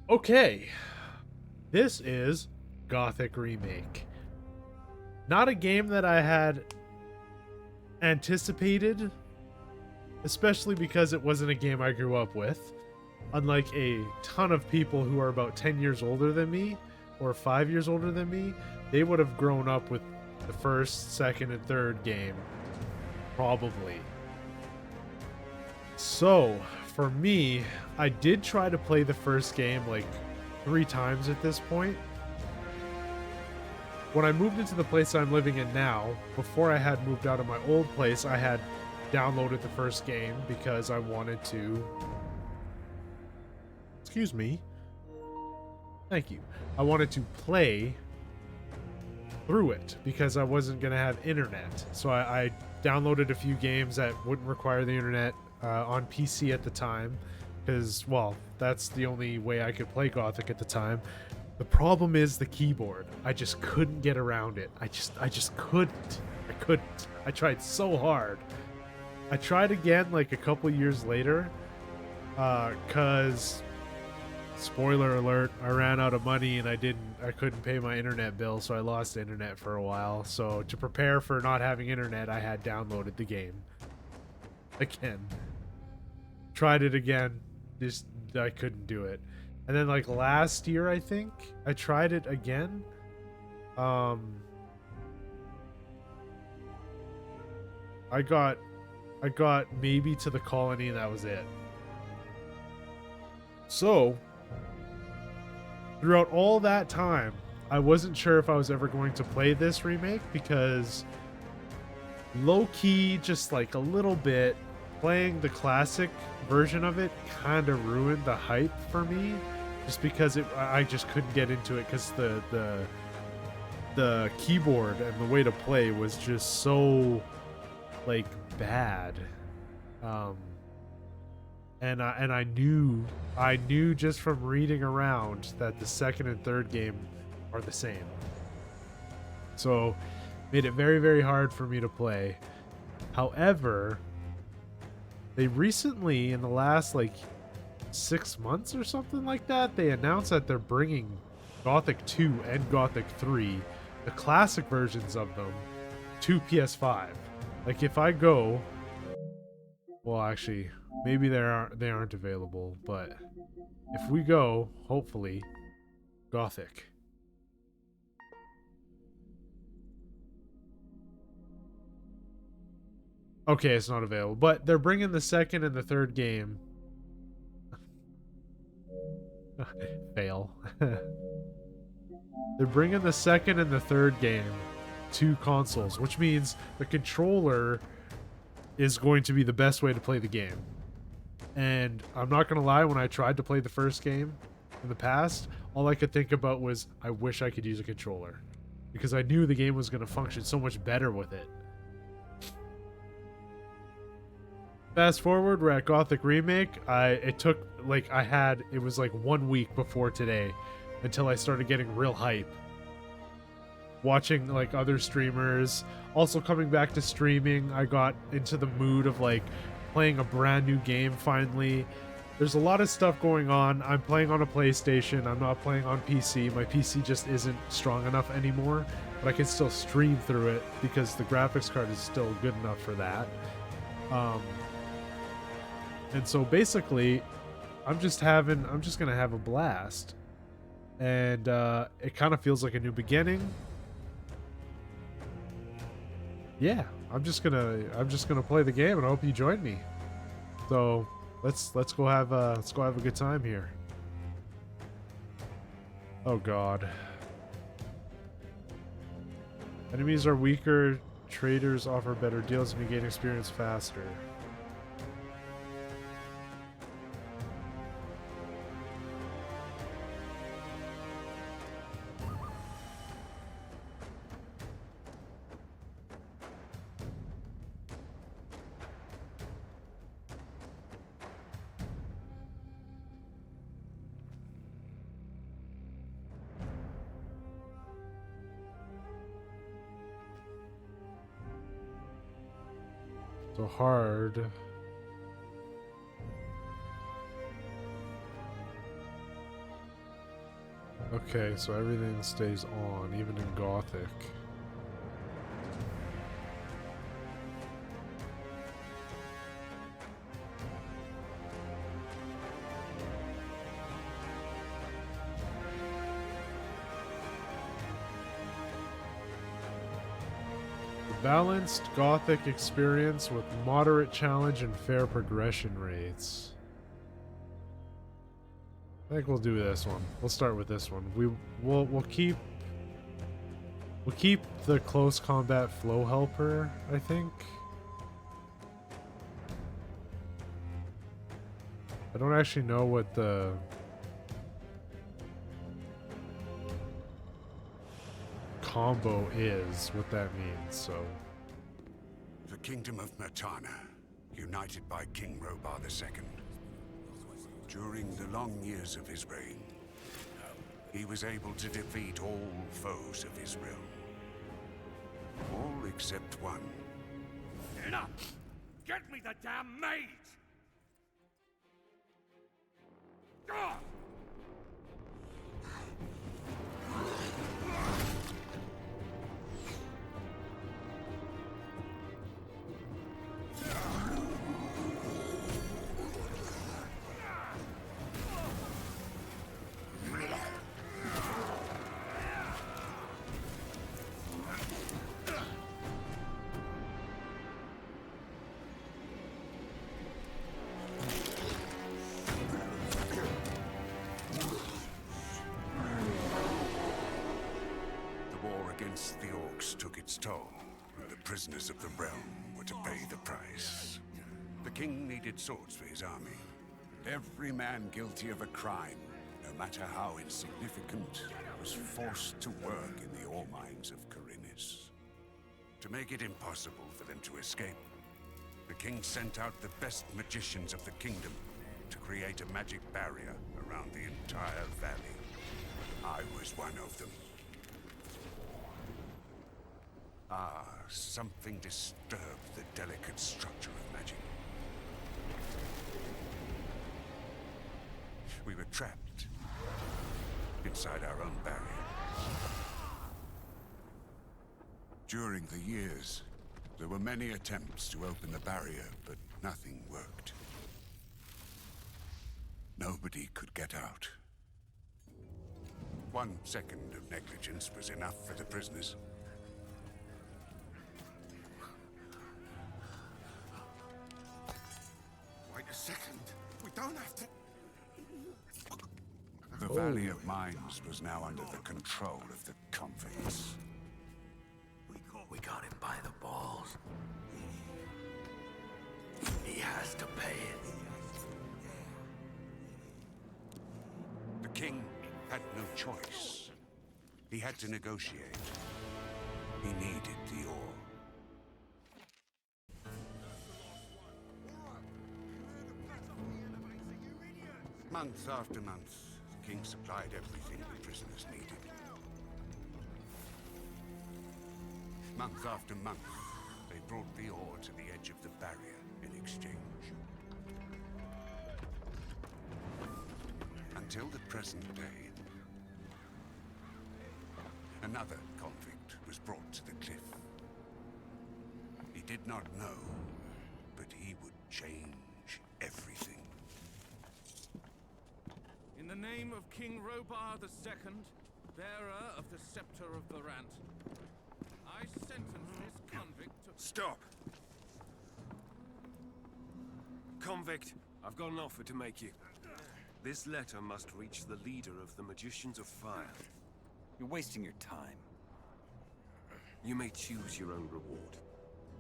Okay, this is Gothic Remake. Not a game that I had anticipated, especially because it wasn't a game I grew up with. Unlike a ton of people who are about 10 years older than me, or 5 years older than me, they would have grown up with the first, second, and third game, probably. So, for me, I did try to play the first game like 3 times at this point. When I moved into the place I'm living in now, before I had moved out of my old place, I had downloaded the first game because I wanted to... Excuse me. Thank you. I wanted to play through it because I wasn't going to have internet. So I downloaded a few games that wouldn't require the internet on PC at the time because, well, that's the only way I could play Gothic at the time. The problem is the keyboard. I just couldn't get around it. I just couldn't. I couldn't. I tried so hard. I tried again like a couple years later cuz spoiler alert, I ran out of money and I couldn't pay my internet bill, so I lost internet for a while. So to prepare for not having internet, I had downloaded the game again. Tried it again. Just I couldn't do it. And then like last year, I think I tried it again. I got maybe to the colony and that was it. So throughout all that time, I wasn't sure if I was ever going to play this remake because low-key, just like a little bit, playing the classic version of it kind of ruined the hype for me. Just because I just couldn't get into it because the keyboard and the way to play was just so like bad, and I knew just from reading around that the second and third game are the same, so made it very, very hard for me to play. However, they recently, in the last like 6 months or something like that, they announced that they're bringing Gothic 2 and Gothic 3, the classic versions of them, to PS5. Like if I go, well, actually, maybe they aren't available, but if we go, hopefully, Gothic. Okay, it's not available, but they're bringing the second and the third game. Fail. They're bringing the second and the third game to consoles, which means the controller is going to be the best way to play the game. And I'm not going to lie, when I tried to play the first game in the past, all I could think about was, I wish I could use a controller. Because I knew the game was going to function so much better with it. Fast forward, we're at Gothic Remake. It was like 1 week before today until I started getting real hype. Watching like other streamers, also coming back to streaming, I got into the mood of like playing a brand new game finally. There's a lot of stuff going on. I'm playing on a PlayStation. I'm not playing on PC. My PC just isn't strong enough anymore, but I can still stream through it because the graphics card is still good enough for that. And so basically, I'm just gonna have a blast, and it kind of feels like a new beginning. Yeah, I'm just gonna play the game, and I hope you join me. So let's go have a good time here. Oh God. Enemies are weaker. Traders offer better deals, and you gain experience faster. So hard. Okay, so everything stays on, even in Gothic. Balanced Gothic experience with moderate challenge and fair progression rates. I think we'll do this one. We'll start with this one. We'll keep the close combat flow helper, I think. I don't actually know what the combo is, what that means, so. The Kingdom of Mertana, united by King Robar II. During the long years of his reign, he was able to defeat all foes of his realm. All except one. Enough! Get me the damn maid! God! The orcs took its toll, and the prisoners of the realm were to pay the price. The king needed swords for his army. Every man guilty of a crime, no matter how insignificant, was forced to work in the ore mines of Khorinis. To make it impossible for them to escape, the king sent out the best magicians of the kingdom to create a magic barrier around the entire valley. I was one of them. Something disturbed the delicate structure of magic. We were trapped inside our own barrier. During the years, there were many attempts to open the barrier, but nothing worked. Nobody could get out. 1 second of negligence was enough for the prisoners. Wait a second. We don't have to... The Valley of Mines was now under the control of the convicts. We got him by the balls. He has to pay it. The king had no choice. He had to negotiate. He needed the ore. Month after month, the king supplied everything the prisoners needed. Month after month, they brought the ore to the edge of the barrier in exchange. Until the present day, another convict was brought to the cliff. He did not know, but he would change everything. In the name of King Robar II, bearer of the Scepter of Varant, I sentence this convict to... Stop! Convict, I've got an offer to make you. This letter must reach the leader of the Magicians of Fire. You're wasting your time. You may choose your own reward.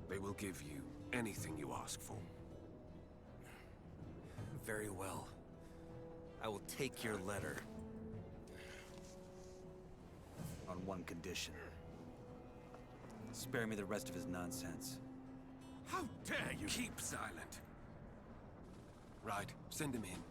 They will give you anything you ask for. Very well. I will take your letter. On one condition. Spare me the rest of his nonsense. How dare you keep silent? Right, send him in.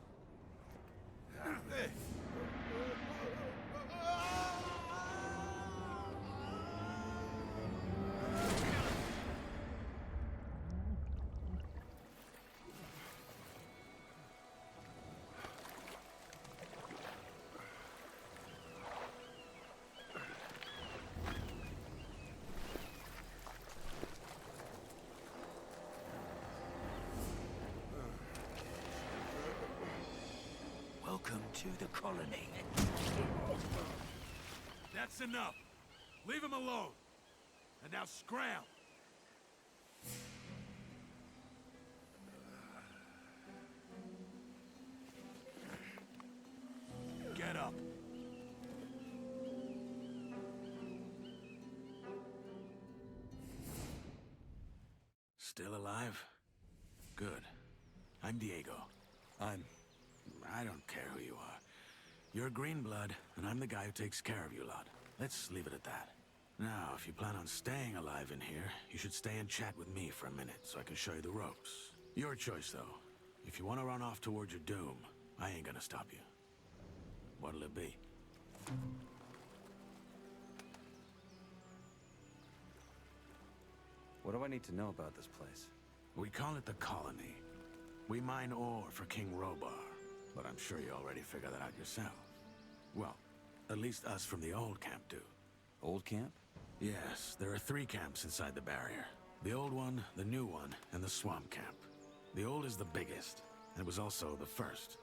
to the colony. That's enough. Leave him alone. And now scram. Get up. Still alive? Good. I'm Diego. I don't care who you are. You're green blood, and I'm the guy who takes care of you lot. Let's leave it at that. Now, if you plan on staying alive in here, you should stay and chat with me for a minute so I can show you the ropes. Your choice, though. If you want to run off towards your doom, I ain't gonna stop you. What'll it be? What do I need to know about this place? We call it the Colony. We mine ore for King Robar, but I'm sure you already figured that out yourself. Well, at least us from the old camp do. Old camp? Yes, there are 3 camps inside the barrier. The old one, the new one, and the swamp camp. The old is the biggest, and it was also the first.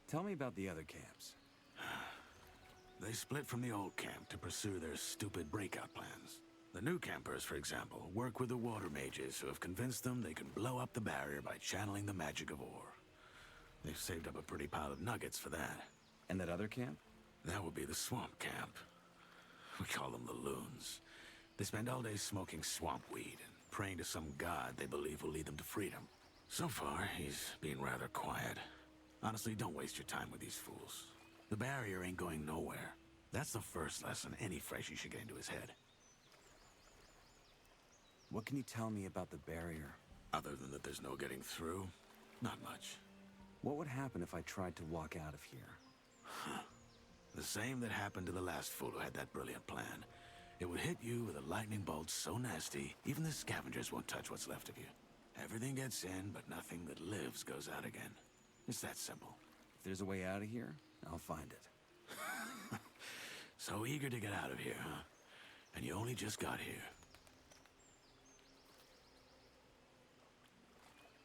Tell me about the other camps. They split from the old camp to pursue their stupid breakout plans. The new campers, for example, work with the water mages who have convinced them they can blow up the barrier by channeling the magic of ore. They've saved up a pretty pile of nuggets for that. And that other camp? That would be the swamp camp. We call them the loons. They spend all day smoking swamp weed and praying to some god they believe will lead them to freedom. So far, he's been rather quiet. Honestly, don't waste your time with these fools. The barrier ain't going nowhere. That's the first lesson any freshie should get into his head. What can you tell me about the barrier? Other than that there's no getting through, not much. What would happen if I tried to walk out of here? The same that happened to the last fool who had that brilliant plan. It would hit you with a lightning bolt so nasty, even the scavengers won't touch what's left of you. Everything gets in, but nothing that lives goes out again. It's that simple. If there's a way out of here, I'll find it. So eager to get out of here, huh? And you only just got here.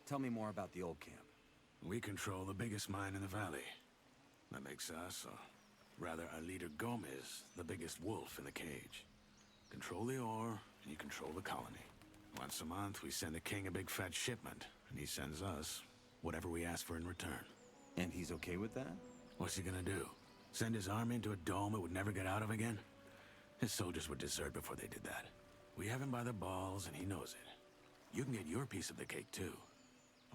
Tell me more about the old camp. We control the biggest mine in the valley. That makes us, or rather our leader Gomez, the biggest wolf in the cage. Control the ore, and you control the colony. Once a month, we send the king a big fat shipment, and he sends us whatever we ask for in return. And he's okay with that? What's he gonna do? Send his army into a dome it would never get out of again? His soldiers would desert before they did that. We have him by the balls, and he knows it. You can get your piece of the cake, too.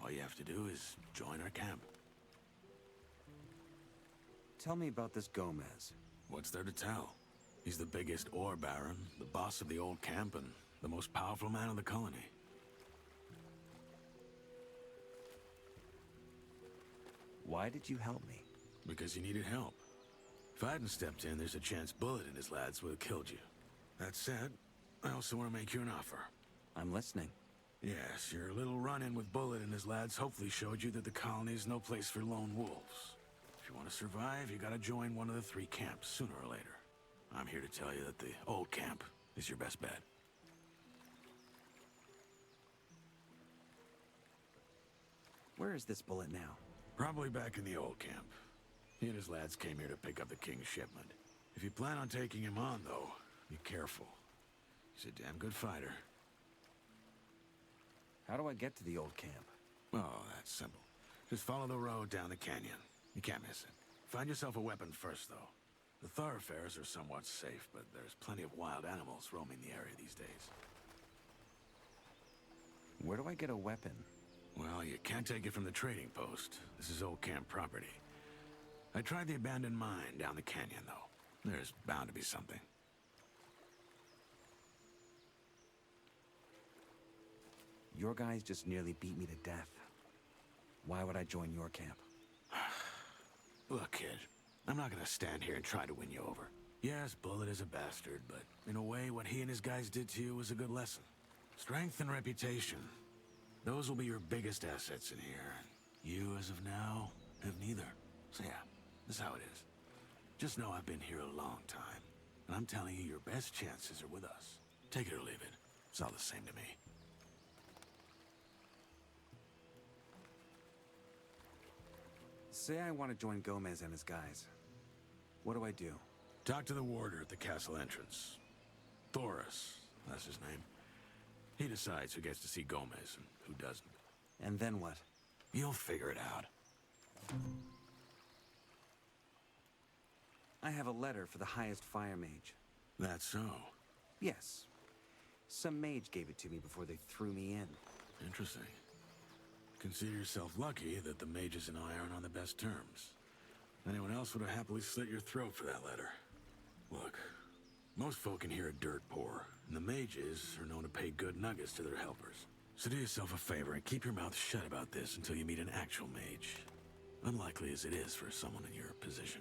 All you have to do is join our camp. Tell me about this Gomez. What's there to tell? He's the biggest ore baron, the boss of the old camp, and the most powerful man of the colony. Why did you help me? Because he needed help. If I hadn't stepped in, there's a chance Bullet and his lads would have killed you. That said, I also want to make you an offer. I'm listening. Yes, your little run-in with Bullet and his lads hopefully showed you that the colony is no place for lone wolves. If you want to survive, you gotta join one of the 3 camps sooner or later. I'm here to tell you that the old camp is your best bet. Where is this Bullet now? Probably back in the old camp. He and his lads came here to pick up the king's shipment. If you plan on taking him on, though, be careful. He's a damn good fighter. How do I get to the old camp? Oh, that's simple. Just follow the road down the canyon. You can't miss it. Find yourself a weapon first, though. The thoroughfares are somewhat safe, but there's plenty of wild animals roaming the area these days. Where do I get a weapon? Well, you can't take it from the trading post. This is old camp property. I tried the abandoned mine down the canyon, though. There's bound to be something. Your guys just nearly beat me to death. Why would I join your camp? Look, kid, I'm not gonna stand here and try to win you over. Yes, Bullet is a bastard, but in a way, what he and his guys did to you was a good lesson. Strength and reputation. Those will be your biggest assets in here. You, as of now, have neither. So yeah, this is how it is. Just know I've been here a long time, and I'm telling you, your best chances are with us. Take it or leave it. It's all the same to me. Say I want to join Gomez and his guys. What do I do? Talk to the warder at the castle entrance. Thoris, that's his name. He decides who gets to see Gomez and who doesn't. And then what? You'll figure it out. I have a letter for the highest fire mage. That's so. Yes. Some mage gave it to me before they threw me in. Interesting. Consider yourself lucky that the mages and I aren't on the best terms. Anyone else would have happily slit your throat for that letter. Look, most folk in here are dirt poor, and the mages are known to pay good nuggets to their helpers. So do yourself a favor and keep your mouth shut about this until you meet an actual mage. Unlikely as it is for someone in your position.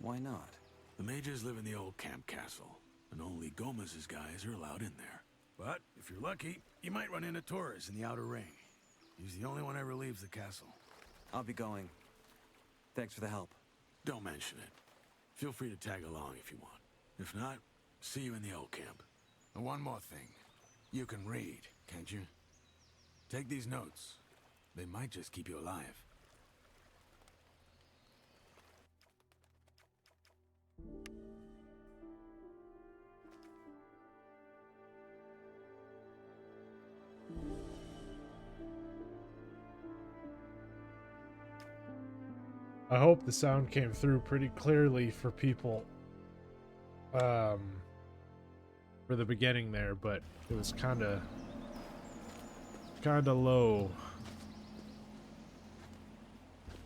Why not? The mages live in the old camp castle, and only Gomez's guys are allowed in there. But if you're lucky, you might run into Torres in the outer ring. He's the only one ever leaves the castle. I'll be going. Thanks for the help. Don't mention it. Feel free to tag along if you want. If not, see you in the old camp. And one more thing. You can read, can't you? Take these notes. They might just keep you alive. I hope the sound came through pretty clearly for people for the beginning there, but it was kind of low.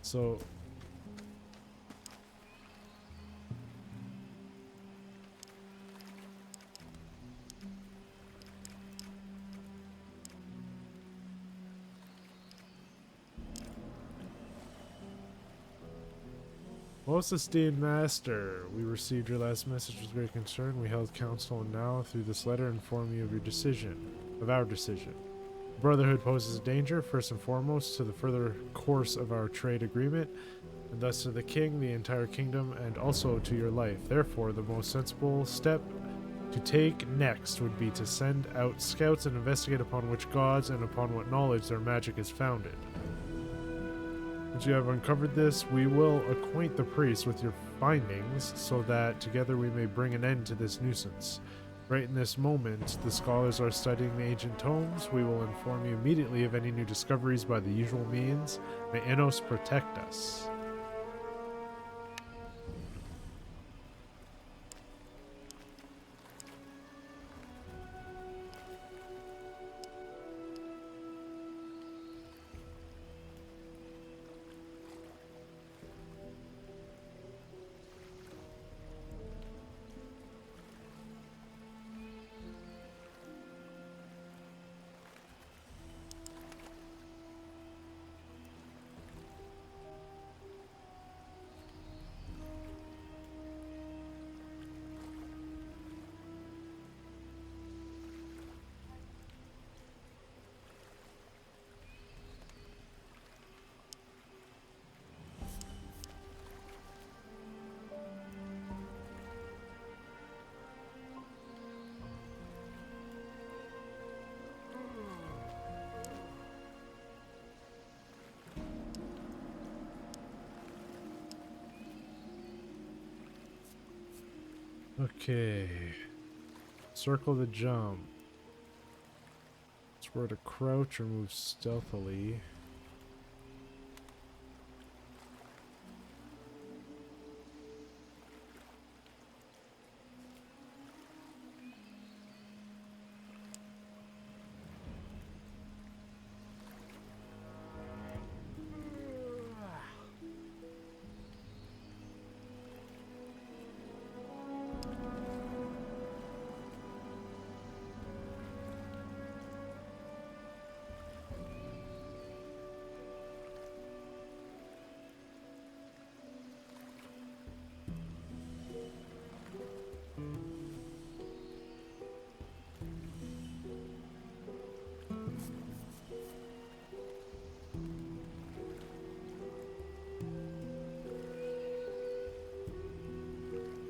So most esteemed master, we received your last message with great concern. We held council and now, through this letter, inform you of our decision. The Brotherhood poses a danger, first and foremost, to the further course of our trade agreement, and thus to the king, the entire kingdom, and also to your life. Therefore, the most sensible step to take next would be to send out scouts and investigate upon which gods and upon what knowledge their magic is founded. Once you have uncovered this, we will acquaint the priest with your findings so that together we may bring an end to this nuisance. Right in this moment, the scholars are studying the ancient tomes. We will inform you immediately of any new discoveries by the usual means. May Enos protect us. Okay. Circle the jump. It's where to crouch or move stealthily.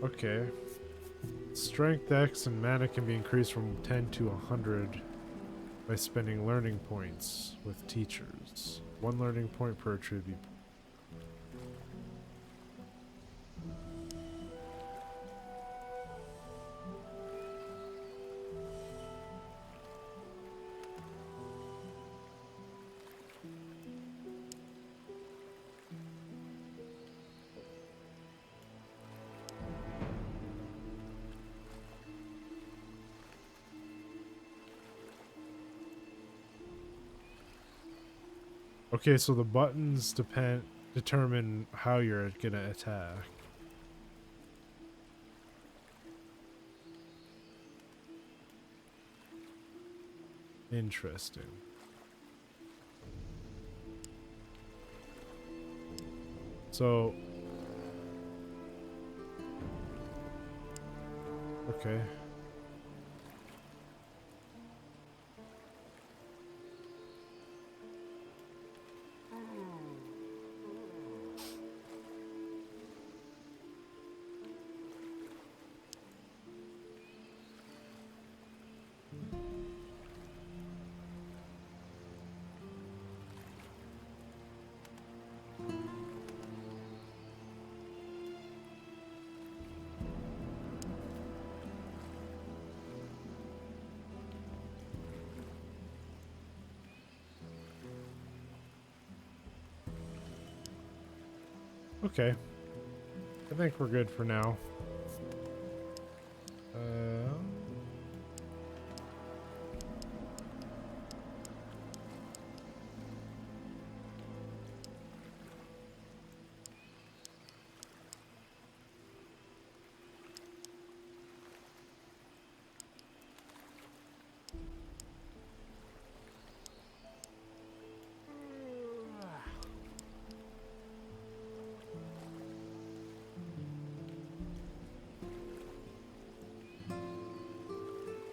Okay. Strength, X, and mana can be increased from 10 to 100 by spending learning points with teachers. 1 learning point per attribute. Okay, so the buttons determine how you're gonna attack. Interesting. So, okay. Okay. I think we're good for now.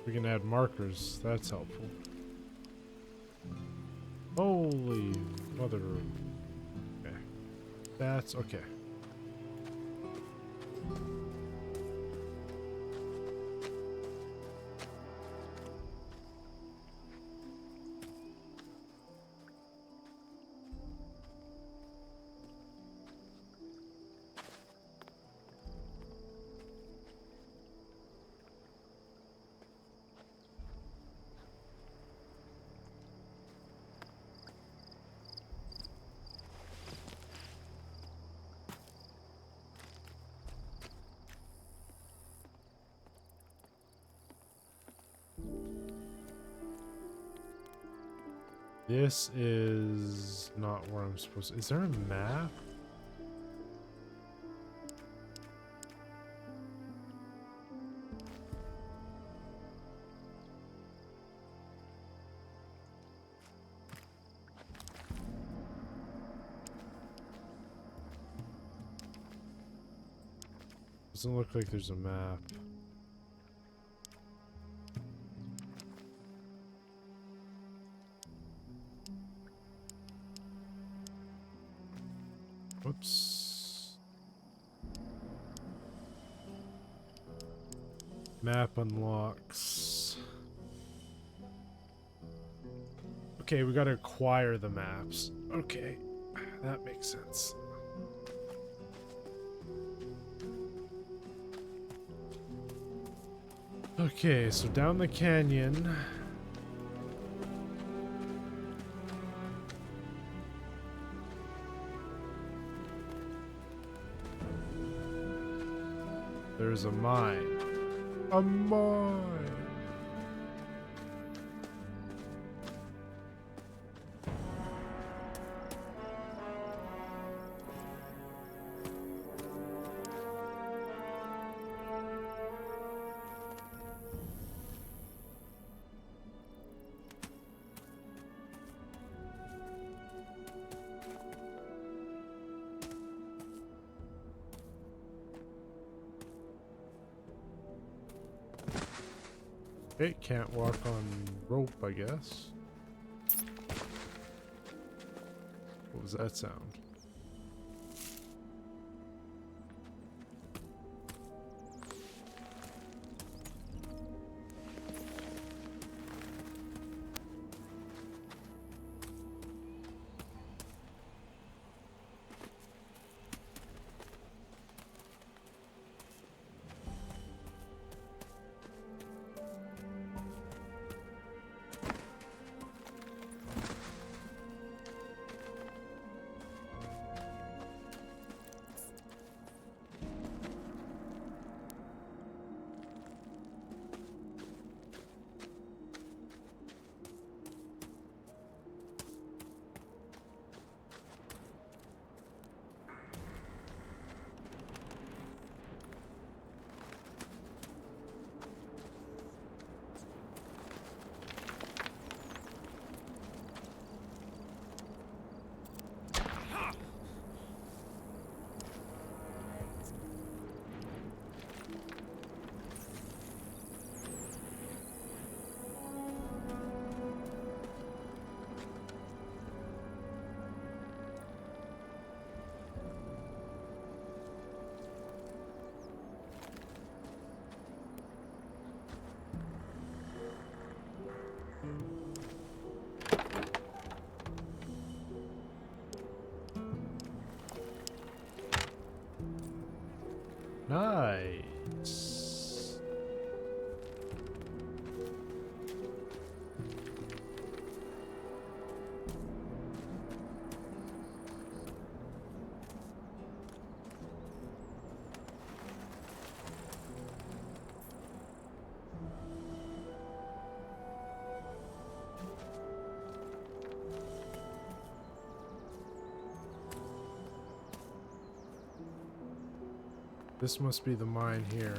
We can add markers. That's helpful. Holy mother. Okay. That's okay. This is not where I'm supposed to. Is there a map? Doesn't look like there's a map. Whoops. Map unlocks. Okay, we gotta acquire the maps. Okay, that makes sense. Okay, so down the canyon. There's a mine. A mine! It can't walk on rope, I guess. What was that sound? Nice. This must be the mine here.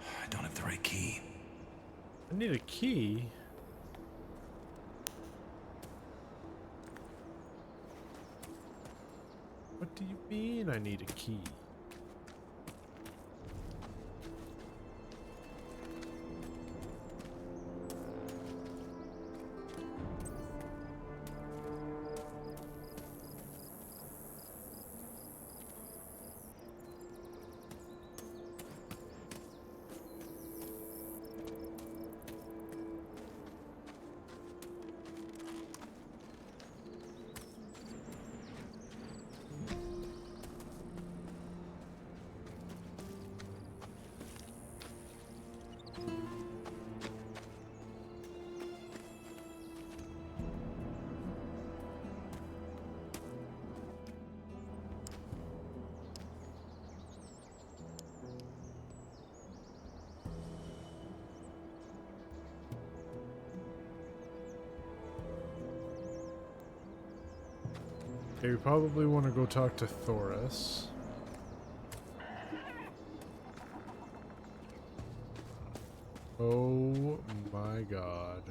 I don't have the right key. I need a key. What do you mean I need a key? Okay, we probably want to go talk to Thoris. Oh my god.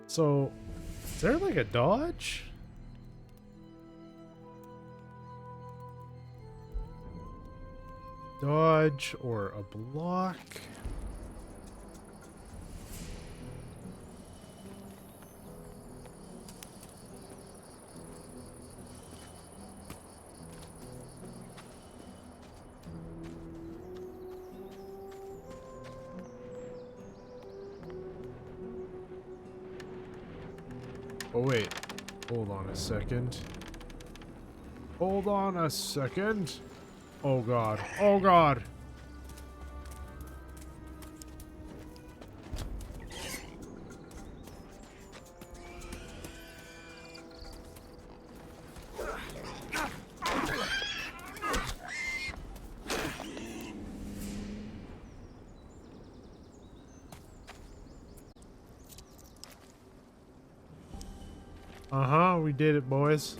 So, is there like a dodge? Dodge or a block? Oh wait, hold on a second. Hold on a second. Oh god, oh god. Uh-huh, we did it, boys.